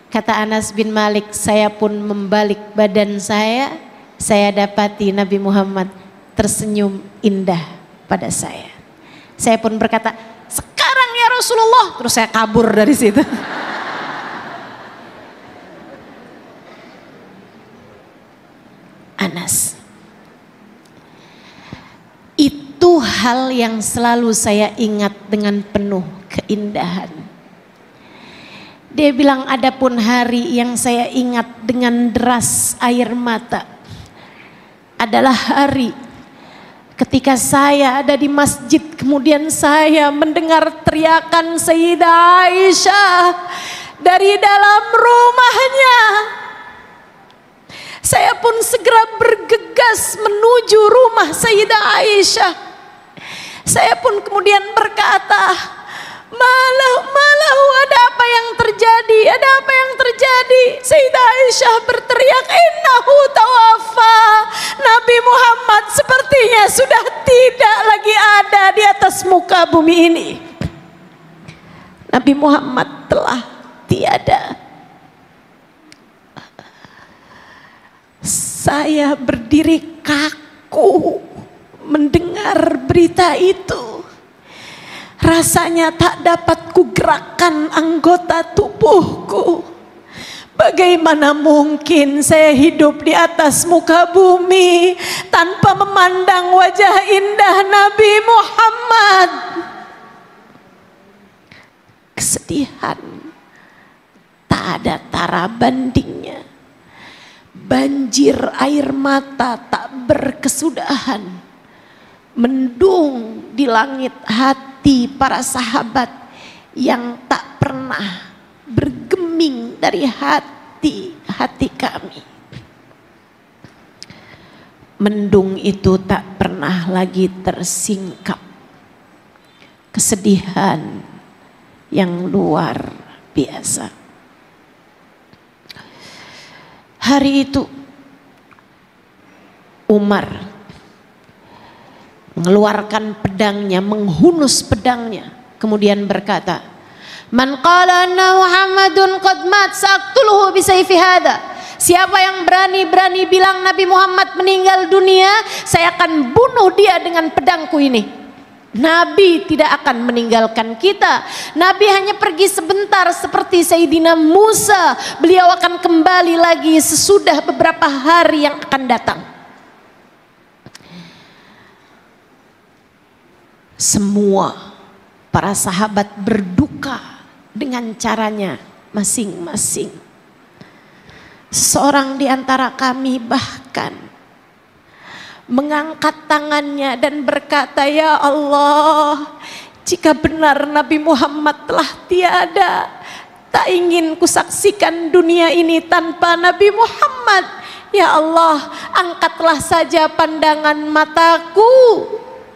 Kata Anas bin Malik, saya pun membalik badan saya dapati Nabi Muhammad tersenyum indah pada saya. Saya pun berkata, sekarang ya Rasulullah. Terus saya kabur dari situ. Anas. Itu hal yang selalu saya ingat dengan penuh keindahan. Dia bilang, adapun hari yang saya ingat dengan deras air mata adalah hari ketika saya ada di masjid, kemudian saya mendengar teriakan Sayyidah Aisyah dari dalam rumahnya. Saya pun segera bergegas menuju rumah Sayyidah Aisyah. Saya pun kemudian berkata, Malahu, ada apa yang terjadi? Ada apa yang terjadi? Sayyidah Aisyah berteriak, innahu tawafa. Nabi Muhammad sepertinya sudah tidak lagi ada di atas muka bumi ini. Nabi Muhammad telah tiada. Saya berdiri kaku mendengar berita itu. Rasanya tak dapat kugerakkan anggota tubuhku. Bagaimana mungkin saya hidup di atas muka bumi tanpa memandang wajah indah Nabi Muhammad? Kesedihan tak ada tara bandingnya. Banjir air mata tak berkesudahan mendung di langit hati para sahabat yang tak pernah bergeming dari hati kami. Mendung itu tak pernah lagi tersingkap. Kesedihan yang luar biasa. Hari itu Umar mengeluarkan pedangnya, menghunus pedangnya, kemudian berkata, Man qala anna Muhammadun qad mat saqtuluhu bisayfi hada. Siapa yang berani-berani bilang Nabi Muhammad meninggal dunia, saya akan bunuh dia dengan pedangku ini. Nabi tidak akan meninggalkan kita. Nabi hanya pergi sebentar seperti Sayyidina Musa. Beliau akan kembali lagi sesudah beberapa hari yang akan datang. Semua para sahabat berduka dengan caranya masing-masing. Seorang di antara kami bahkan mengangkat tangannya dan berkata, Ya Allah, jika benar Nabi Muhammad telah tiada, tak ingin kusaksikan dunia ini tanpa Nabi Muhammad. Ya Allah, angkatlah saja pandangan mataku,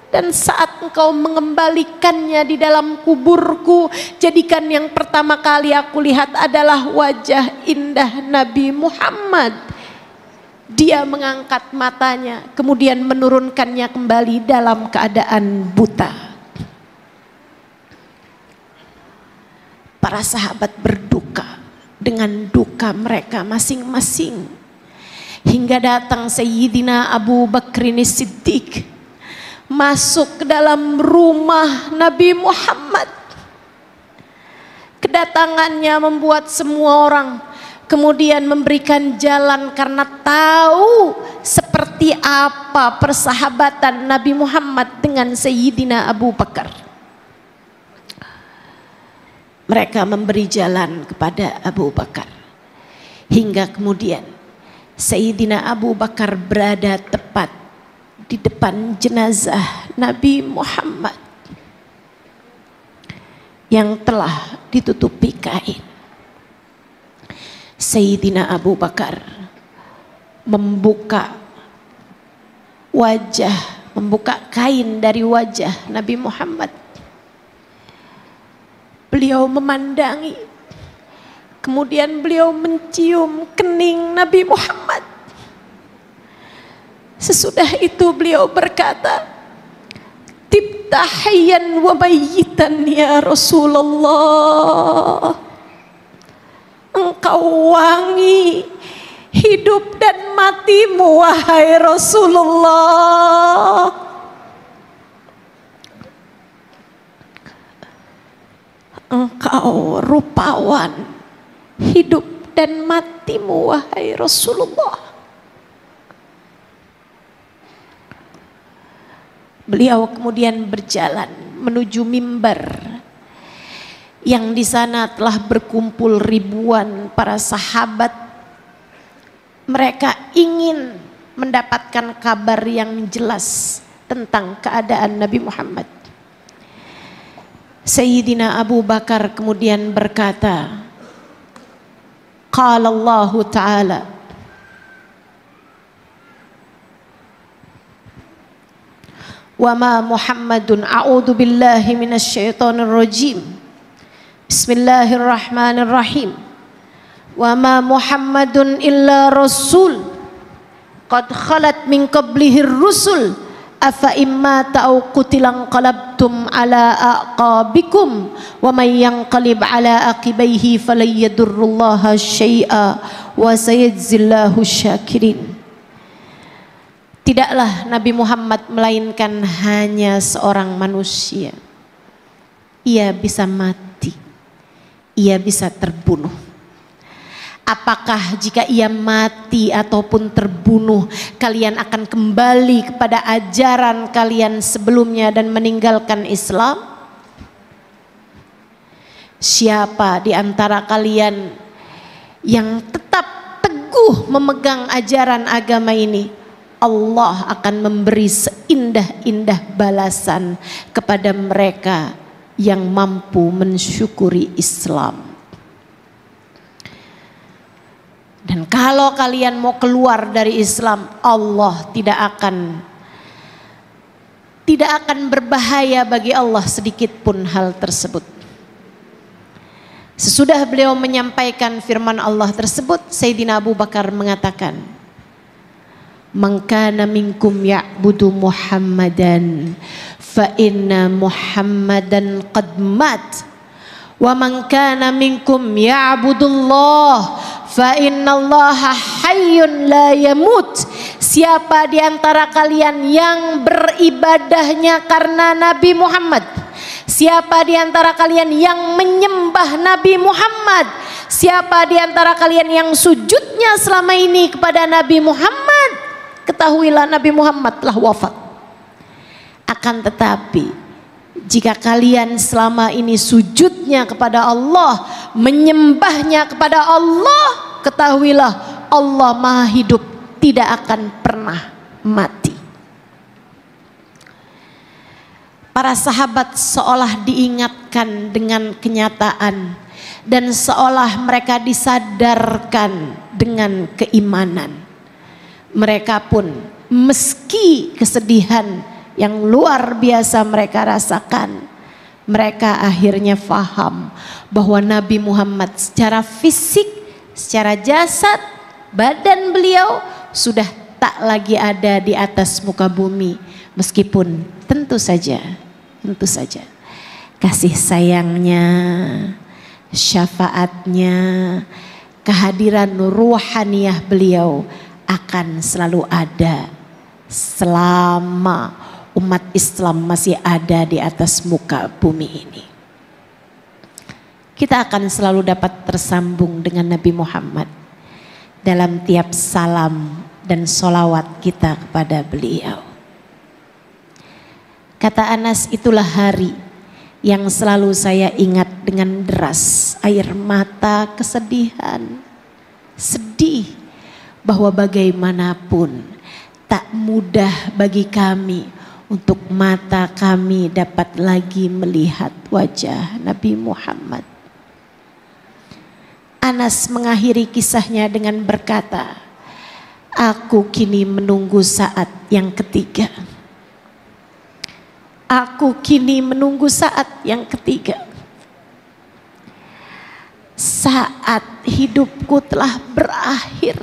dan saat Engkau mengembalikannya di dalam kuburku, jadikan yang pertama kali aku lihat adalah wajah indah Nabi Muhammad. Dia mengangkat matanya, kemudian menurunkannya kembali dalam keadaan buta. Para sahabat berduka dengan duka mereka masing-masing. Hingga datang Sayyidina Abu Bakrin Siddiq masuk ke dalam rumah Nabi Muhammad. Kedatangannya membuat semua orang kemudian memberikan jalan karena tahu seperti apa persahabatan Nabi Muhammad dengan Sayyidina Abu Bakar. Mereka memberi jalan kepada Abu Bakar. Hingga kemudian Sayyidina Abu Bakar berada tepat di depan jenazah Nabi Muhammad yang telah ditutupi kain. Sayyidina Abu Bakar membuka wajah, membuka kain dari wajah Nabi Muhammad. Beliau memandangi, kemudian beliau mencium kening Nabi Muhammad. Sesudah itu beliau berkata, "Tibta hayyan wa mayyitan ya Rasulullah." Engkau wangi hidup dan matimu wahai Rasulullah. Engkau rupawan hidup dan matimu wahai Rasulullah. Beliau kemudian berjalan menuju mimbar yang di sana telah berkumpul ribuan para sahabat. Mereka ingin mendapatkan kabar yang jelas tentang keadaan Nabi Muhammad. Sayyidina Abu Bakar kemudian berkata, qala Allah Ta'ala, wa ma Muhammadun a'udzu billahi minasy syaithanir rajim. Bismillahirrahmanirrahim. Wa ma Muhammadun illa rasul qad khalat min qablihir rusul afa imma ta'u qutilan qalabtum ala aqabikum wa may yanqalib ala aqibaihi falyadurrullaha syai'a wa sayajzillahu syakirin. Tidaklah Nabi Muhammad melainkan hanya seorang manusia. Ia bisa mati, ia bisa terbunuh. Apakah jika ia mati ataupun terbunuh, kalian akan kembali kepada ajaran kalian sebelumnya dan meninggalkan Islam? Siapa di antara kalian yang tetap teguh memegang ajaran agama ini, Allah akan memberi seindah-indah balasan kepada mereka yang mampu mensyukuri Islam. Dan kalau kalian mau keluar dari Islam, Allah tidak akan berbahaya bagi Allah sedikit pun hal tersebut. Sesudah beliau menyampaikan firman Allah tersebut, Sayyidina Abu Bakar mengatakan, "Man kana minkum ya'budu Muhammadan fa inna Muhammadan qad mat wa man kana minkum ya'budullah fa innallaha hayyun la yamut." Siapa di antara kalian yang beribadahnya karena Nabi Muhammad, siapa di antara kalian yang menyembah Nabi Muhammad, siapa di antara kalian yang sujudnya selama ini kepada Nabi Muhammad, ketahuilah Nabi Muhammad telah wafat. Akan tetapi jika kalian selama ini sujudnya kepada Allah, menyembahnya kepada Allah, ketahuilah Allah Maha Hidup, tidak akan pernah mati. Para sahabat seolah diingatkan dengan kenyataan dan seolah mereka disadarkan dengan keimanan. Mereka pun meski kesedihan yang luar biasa mereka rasakan, mereka akhirnya faham bahwa Nabi Muhammad secara fisik, secara jasad, badan beliau sudah tak lagi ada di atas muka bumi. Meskipun tentu saja kasih sayangnya, syafaatnya, kehadiran ruhaniyah beliau akan selalu ada selama umat Islam masih ada di atas muka bumi ini. Kita akan selalu dapat tersambung dengan Nabi Muhammad dalam tiap salam dan sholawat kita kepada beliau. Kata Anas, itulah hari yang selalu saya ingat dengan deras air mata kesedihan, sedih bahwa bagaimanapun tak mudah bagi kami untuk mata kami dapat lagi melihat wajah Nabi Muhammad. Anas mengakhiri kisahnya dengan berkata, Aku kini menunggu saat yang ketiga. Aku kini menunggu saat yang ketiga. Saat hidupku telah berakhir.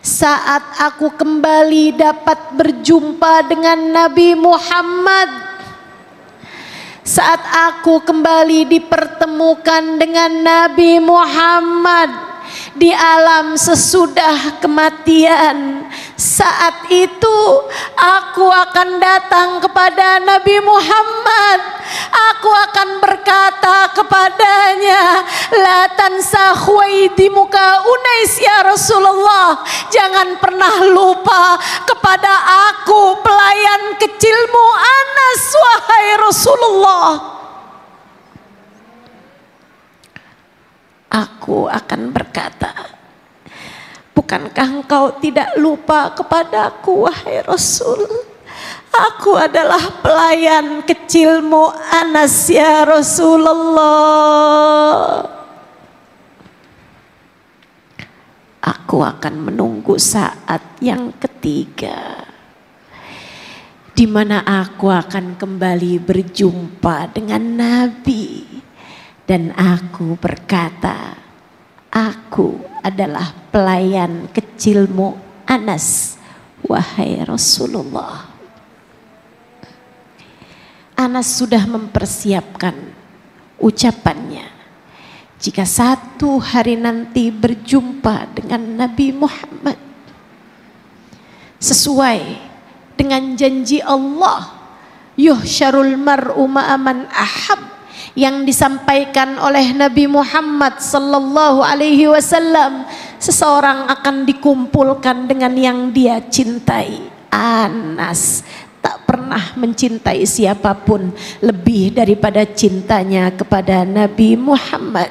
Saat aku kembali dapat berjumpa dengan Nabi Muhammad. Saat aku kembali dipertemukan dengan Nabi Muhammad di alam sesudah kematian, saat itu aku akan datang kepada Nabi Muhammad. Aku akan berkata kepadanya, la tansa khuwaitimuka Unais ya Rasulullah. Jangan pernah lupa kepada aku, pelayan kecilmu Anas, wahai Rasulullah. Aku akan berkata, bukankah engkau tidak lupa kepadaku, wahai Rasul? Aku adalah pelayan kecilmu Anas ya Rasulullah. Aku akan menunggu saat yang ketiga, di mana aku akan kembali berjumpa dengan Nabi. Dan aku berkata, aku adalah pelayan kecilmu Anas, wahai Rasulullah. Anas sudah mempersiapkan ucapannya. Jika satu hari nanti berjumpa dengan Nabi Muhammad, sesuai dengan janji Allah, yuhsyarul mar'u ma'aman ahab, yang disampaikan oleh Nabi Muhammad sallallahu alaihi wasallam, seseorang akan dikumpulkan dengan yang dia cintai. Anas tak pernah mencintai siapapun lebih daripada cintanya kepada Nabi Muhammad.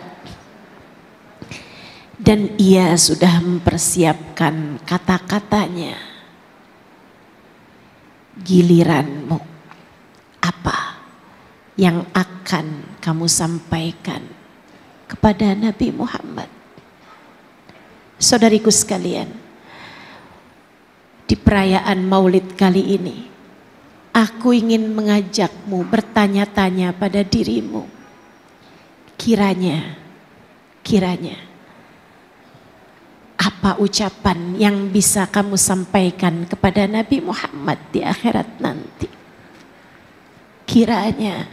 Dan ia sudah mempersiapkan kata-katanya. Giliranmu, apa yang akan kamu sampaikan kepada Nabi Muhammad? Saudariku sekalian, di perayaan Maulid kali ini, aku ingin mengajakmu bertanya-tanya pada dirimu. Kiranya apa ucapan yang bisa kamu sampaikan kepada Nabi Muhammad di akhirat nanti? Kiranya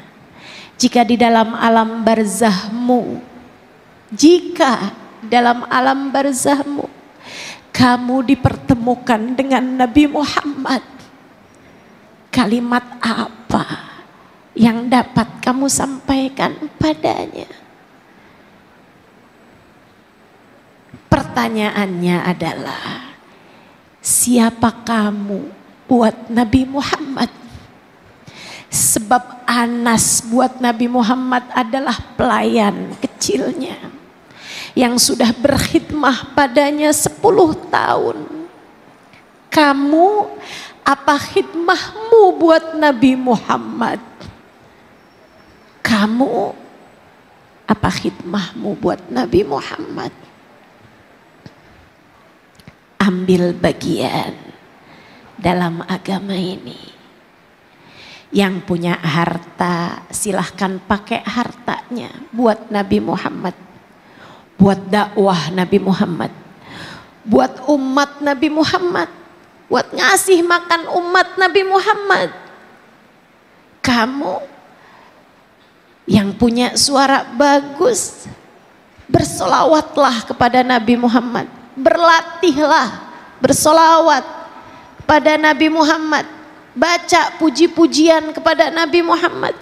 jika di dalam alam barzahmu, kamu dipertemukan dengan Nabi Muhammad, kalimat apa yang dapat kamu sampaikan padanya? Pertanyaannya adalah, siapa kamu buat Nabi Muhammad? Sebab Anas buat Nabi Muhammad adalah pelayan kecilnya yang sudah berkhidmah padanya 10 tahun. Kamu, apa khidmahmu buat Nabi Muhammad? Kamu, apa khidmahmu buat Nabi Muhammad? Ambil bagian dalam agama ini. Yang punya harta silahkan pakai hartanya buat Nabi Muhammad, buat dakwah Nabi Muhammad, buat umat Nabi Muhammad, buat ngasih makan umat Nabi Muhammad. Kamu yang punya suara bagus, bersolawatlah kepada Nabi Muhammad, berlatihlah bersolawat kepada Nabi Muhammad. Baca puji-pujian kepada Nabi Muhammad.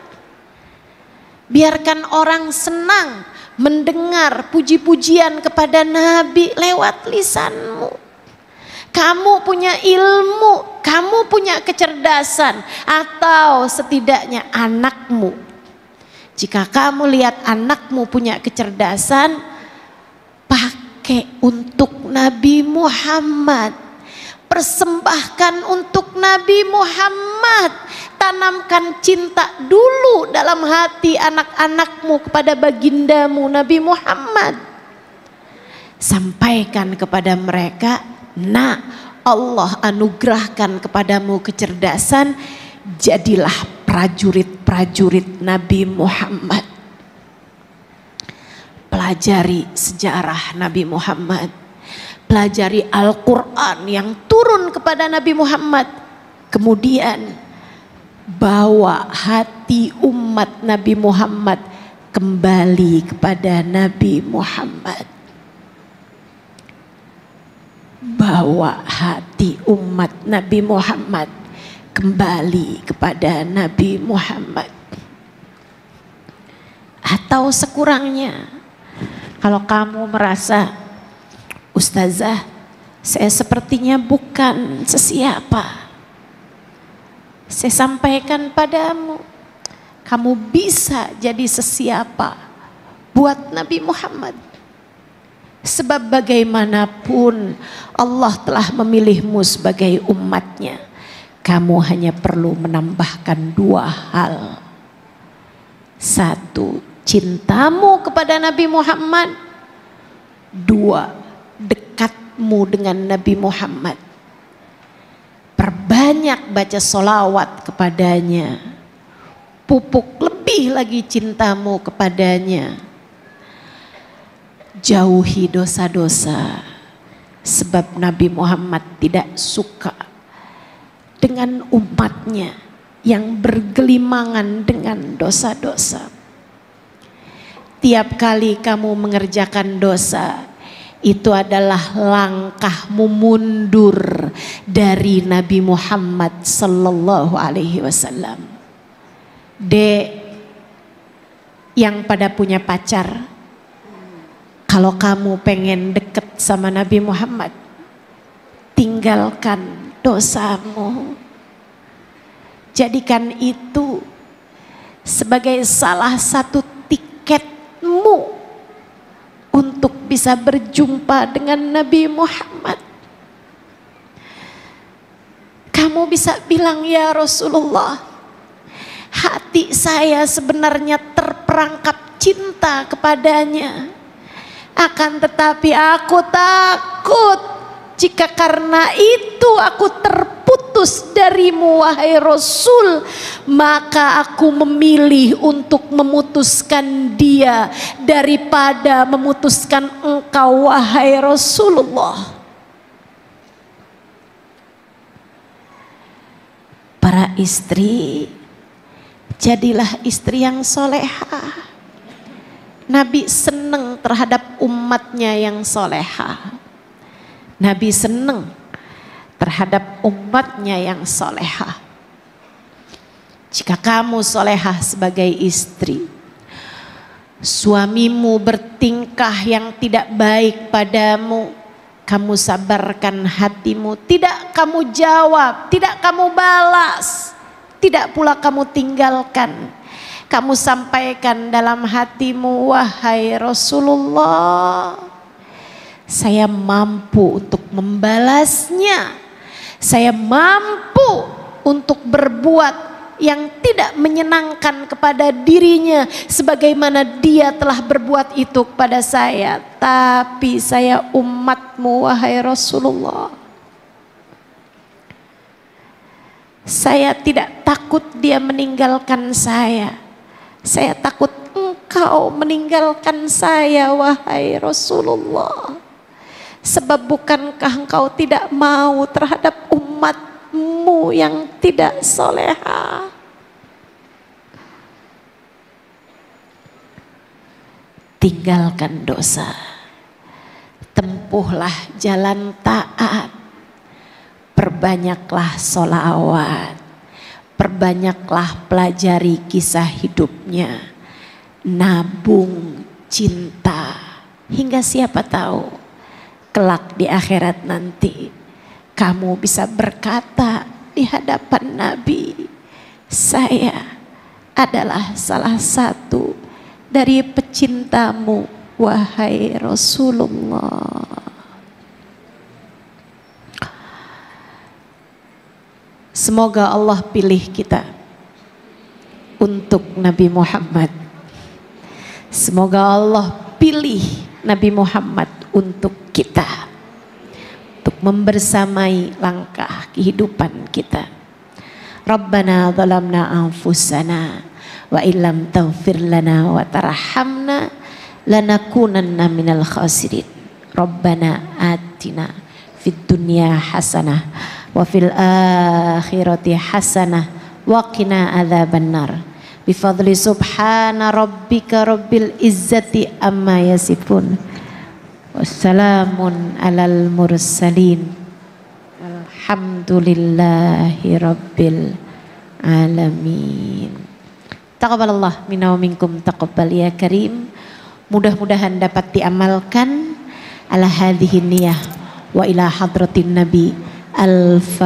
Biarkan orang senang mendengar puji-pujian kepada Nabi lewat lisanmu. Kamu punya ilmu, kamu punya kecerdasan, atau setidaknya anakmu. Jika kamu lihat anakmu punya kecerdasan, pakai untuk Nabi Muhammad. Persembahkan untuk Nabi Muhammad. Tanamkan cinta dulu dalam hati anak-anakmu kepada bagindamu Nabi Muhammad. Sampaikan kepada mereka Nak, Allah anugerahkan kepadamu kecerdasan, jadilah prajurit-prajurit Nabi Muhammad. Pelajari sejarah Nabi Muhammad, pelajari Al-Quran yang turun kepada Nabi Muhammad, kemudian bawa hati umat Nabi Muhammad kembali kepada Nabi Muhammad. Bawa hati umat Nabi Muhammad kembali kepada Nabi Muhammad. Atau sekurangnya, kalau kamu merasa, Ustazah, saya sepertinya bukan sesiapa, saya sampaikan padamu, kamu bisa jadi sesiapa buat Nabi Muhammad. Sebab bagaimanapun Allah telah memilihmu sebagai umatnya. Kamu hanya perlu menambahkan 2 hal. 1, cintamu kepada Nabi Muhammad. 2, dekatmu dengan Nabi Muhammad. Perbanyak baca sholawat kepadanya. Pupuk lebih lagi cintamu kepadanya. Jauhi dosa-dosa, sebab Nabi Muhammad tidak suka dengan umatnya yang bergelimangan dengan dosa-dosa. Tiap kali kamu mengerjakan dosa, itu adalah langkahmu mundur dari Nabi Muhammad sallallahu alaihi wasallam. Dek yang pada punya pacar, kalau kamu pengen deket sama Nabi Muhammad, tinggalkan dosamu. Jadikan itu sebagai salah satu tiketmu untuk bisa berjumpa dengan Nabi Muhammad. Kamu bisa bilang, ya Rasulullah, hati saya sebenarnya terperangkap cinta kepadanya. Akan tetapi aku takut jika karena itu aku terputus darimu wahai Rasul, maka aku memilih untuk memutuskan dia daripada memutuskan engkau wahai Rasulullah. Para istri, jadilah istri yang solehah. Nabi senang terhadap umatnya yang solehah. Nabi senang terhadap umatnya yang solehah. Jika kamu solehah sebagai istri, suamimu bertingkah yang tidak baik padamu, kamu sabarkan hatimu, tidak kamu jawab, tidak kamu balas, tidak pula kamu tinggalkan. Kamu sampaikan dalam hatimu, wahai Rasulullah, saya mampu untuk membalasnya. Saya mampu untuk berbuat yang tidak menyenangkan kepada dirinya sebagaimana dia telah berbuat itu kepada saya. Tapi saya umatmu, wahai Rasulullah. Saya tidak takut dia meninggalkan saya. Saya takut engkau meninggalkan saya, wahai Rasulullah. Sebab bukankah engkau tidak mau terhadap umatmu yang tidak soleha? Tinggalkan dosa, tempuhlah jalan taat, perbanyaklah sholawat, perbanyaklah pelajari kisah hidupnya, nabung cinta, hingga siapa tahu kelak di akhirat nanti kamu bisa berkata di hadapan Nabi, saya adalah salah satu dari pecintamu wahai Rasulullah. Semoga Allah pilih kita untuk Nabi Muhammad. Semoga Allah pilih Nabi Muhammad untuk kita. untuk membersamai langkah kehidupan kita. Rabbana zalamna anfusana wa illam taghfir lana wa tarhamna lanakunanna minal khasirin. Rabbana atina fid dunya hasanah wa fil akhirati hasanah wa qina adzabannar. Bifadli subhana rabbika rabbil izzati amma yasifun. Wassalamun alal mursalin. Alhamdulillahi rabbil alamin. Taqabbalallah minna wa minkum taqabbal ya karim. Mudah-mudahan dapat diamalkan ala hadhihi niyah wa ila hadratin nabi. Al-Fatihah.